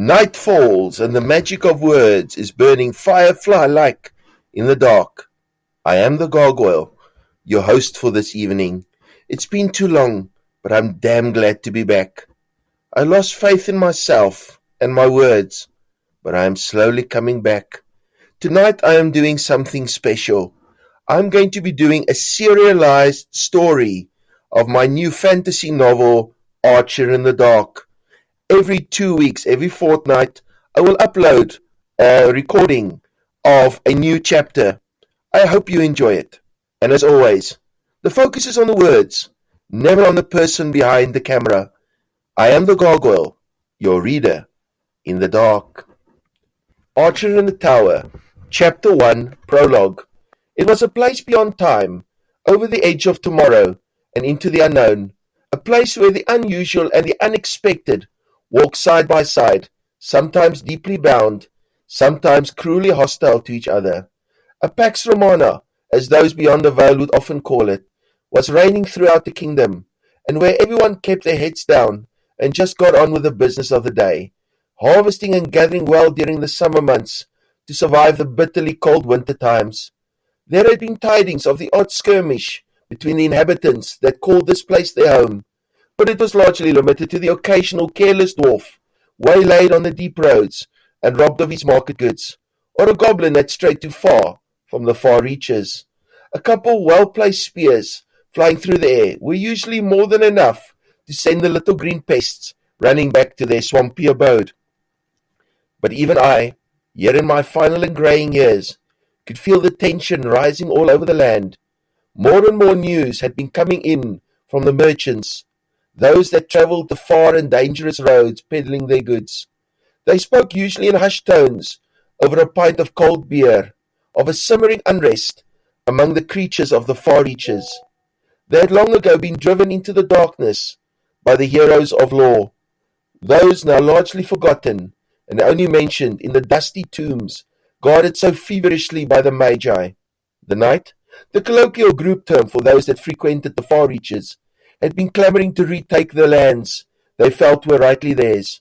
Night falls, and the magic of words is burning firefly-like in the dark. I am the gargoyle, your host for this evening. It's been too long, but I'm damn glad to be back. I lost faith in myself and my words, but I am slowly coming back. Tonight I am doing something special. I'm going to be doing a serialized story of my new fantasy novel, Archer in the Dark. Every 2 weeks, every fortnight, I will upload a recording of a new chapter. I hope you enjoy it. And as always, the focus is on the words, never on the person behind the camera. I am the gargoyle, your reader in the dark. Archer in the Tower, Chapter 1, Prologue. It was a place beyond time, over the edge of tomorrow, and into the unknown, a place where the unusual and the unexpected walk side by side, sometimes deeply bound, sometimes cruelly hostile to each other. A Pax Romana, as those beyond the veil would often call it, was reigning throughout the kingdom, and where everyone kept their heads down and just got on with the business of the day, harvesting and gathering well during the summer months to survive the bitterly cold winter times. There had been tidings of the odd skirmish between the inhabitants that called this place their home, but it was largely limited to the occasional careless dwarf, waylaid on the deep roads and robbed of his market goods, or a goblin that strayed too far from the far reaches. A couple well-placed spears flying through the air were usually more than enough to send the little green pests running back to their swampy abode. But even I, here in my final and greying years, could feel the tension rising all over the land. More and more news had been coming in from the merchants, those that travelled the far and dangerous roads peddling their goods. They spoke usually in hushed tones over a pint of cold beer, of a simmering unrest among the creatures of the far reaches. They had long ago been driven into the darkness by the heroes of lore, those now largely forgotten and only mentioned in the dusty tombs guarded so feverishly by the Magi. The night, the colloquial group term for those that frequented the far reaches, had been clamouring to retake the lands they felt were rightly theirs.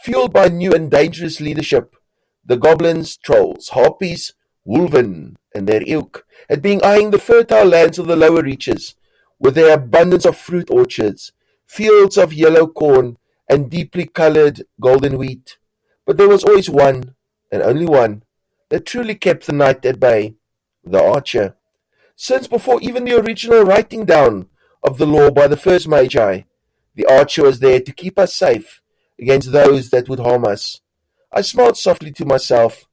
Fueled by new and dangerous leadership, the goblins, trolls, harpies, wolven, and their ilk had been eyeing the fertile lands of the lower reaches, with their abundance of fruit orchards, fields of yellow corn, and deeply coloured golden wheat. But there was always one, and only one, that truly kept the night at bay, the archer. Since before even the original writing down of the law by the first Magi, the archer was there to keep us safe against those that would harm us. I smiled softly to myself,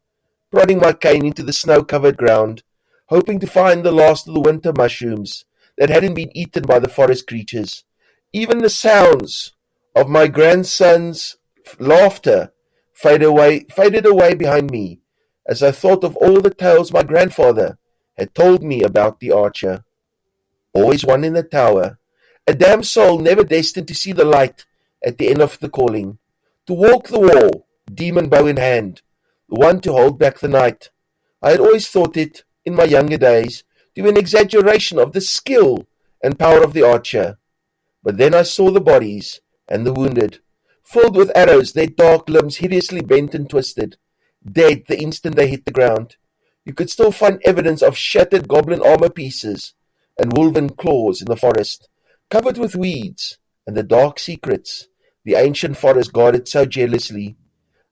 prodding my cane into the snow-covered ground, hoping to find the last of the winter mushrooms that hadn't been eaten by the forest creatures. Even the sounds of my grandson's laughter faded away behind me as I thought of all the tales my grandfather had told me about the archer. Always one in the tower, a damned soul never destined to see the light at the end of the calling, to walk the wall, demon bow in hand, the one to hold back the night. I had always thought it, in my younger days, to be an exaggeration of the skill and power of the archer. But then I saw the bodies and the wounded, filled with arrows, their dark limbs hideously bent and twisted, dead the instant they hit the ground. You could still find evidence of shattered goblin armor pieces and wolven claws in the forest, covered with weeds and the dark secrets the ancient forest guarded so jealously.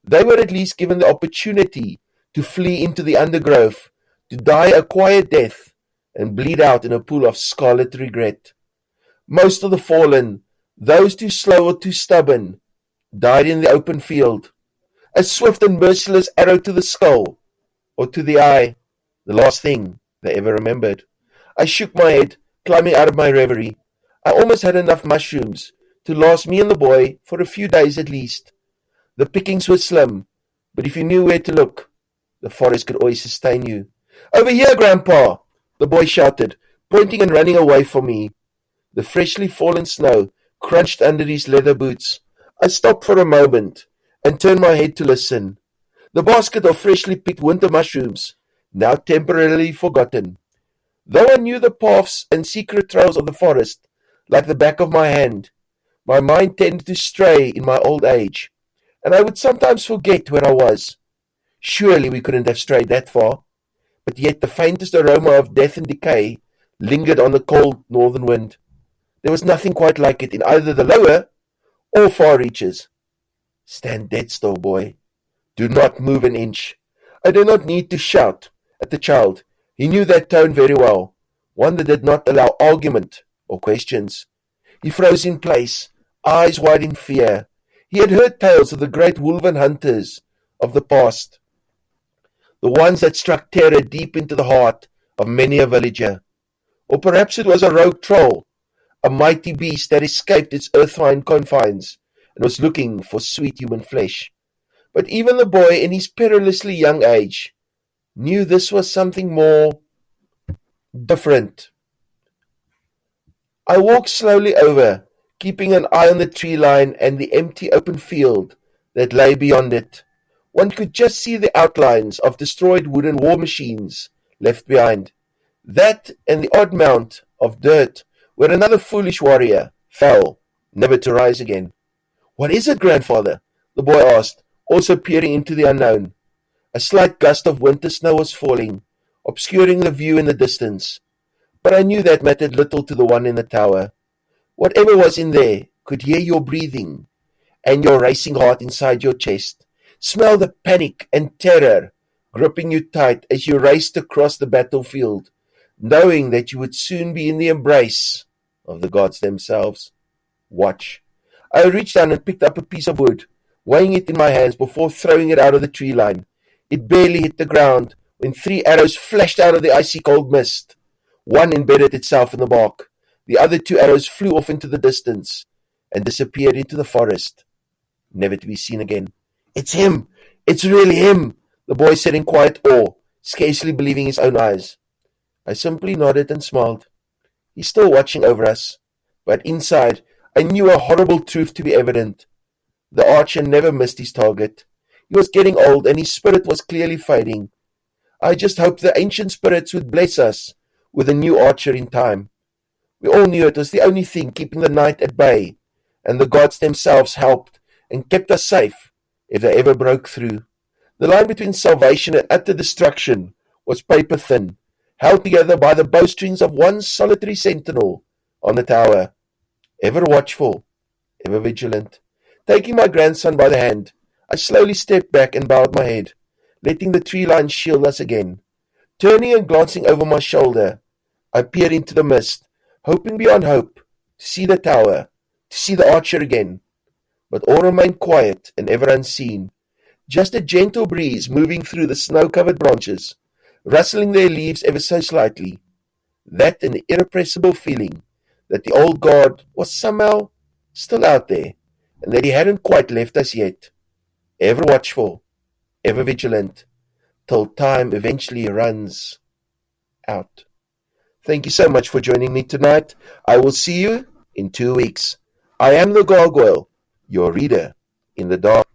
They were at least given the opportunity to flee into the undergrowth, to die a quiet death, and bleed out in a pool of scarlet regret. Most of the fallen, those too slow or too stubborn, died in the open field. A swift and merciless arrow to the skull, or to the eye, the last thing they ever remembered. I shook my head, climbing out of my reverie. I almost had enough mushrooms to last me and the boy for a few days at least. The pickings were slim, but if you knew where to look, the forest could always sustain you. "Over here, Grandpa!" the boy shouted, pointing and running away from me. The freshly fallen snow crunched under his leather boots. I stopped for a moment and turned my head to listen. The basket of freshly picked winter mushrooms, now temporarily forgotten. Though I knew the paths and secret trails of the forest like the back of my hand, my mind tended to stray in my old age, and I would sometimes forget where I was. Surely we couldn't have strayed that far, but yet the faintest aroma of death and decay lingered on the cold northern wind. There was nothing quite like it in either the lower or far reaches. Stand dead still, boy. Do not move an inch. I did not need to shout at the child. He knew that tone very well, one that did not allow argument or questions. He froze in place, eyes wide in fear. He had heard tales of the great wolven hunters of the past, the ones that struck terror deep into the heart of many a villager. Or perhaps it was a rogue troll, a mighty beast that escaped its earthline confines and was looking for sweet human flesh. But even the boy in his perilously young age knew this was something more different. I walked slowly over, keeping an eye on the tree line and the empty open field that lay beyond it. One could just see the outlines of destroyed wooden war machines left behind. That and the odd mound of dirt where another foolish warrior fell, never to rise again. "What is it, grandfather?" the boy asked, also peering into the unknown. A slight gust of winter snow was falling, obscuring the view in the distance. But I knew that mattered little to the one in the tower. Whatever was in there could hear your breathing and your racing heart inside your chest, smell the panic and terror gripping you tight as you raced across the battlefield, knowing that you would soon be in the embrace of the gods themselves. Watch. I reached down and picked up a piece of wood, weighing it in my hands before throwing it out of the tree line. It barely hit the ground when 3 arrows flashed out of the icy cold mist. One embedded itself in the bark. The other 2 arrows flew off into the distance and disappeared into the forest, never to be seen again. "It's him! It's really him!" the boy said in quiet awe, scarcely believing his own eyes. I simply nodded and smiled. He's still watching over us, but inside I knew a horrible truth to be evident. The archer never missed his target. He was getting old and his spirit was clearly fading. I just hoped the ancient spirits would bless us with a new archer in time. We all knew it was the only thing keeping the night at bay, and the gods themselves helped and kept us safe if they ever broke through. The line between salvation and utter destruction was paper thin, held together by the bowstrings of one solitary sentinel on the tower, ever watchful, ever vigilant. Taking my grandson by the hand, I slowly stepped back and bowed my head, letting the tree line shield us again. Turning and glancing over my shoulder, I peered into the mist, hoping beyond hope to see the tower, to see the archer again. But all remained quiet and ever unseen, just a gentle breeze moving through the snow-covered branches, rustling their leaves ever so slightly. That and the irrepressible feeling that the old god was somehow still out there, and that he hadn't quite left us yet, ever watchful, ever vigilant, till time eventually runs out. Thank you so much for joining me tonight. I will see you in 2 weeks. I am the Gargoyle, your reader in the dark.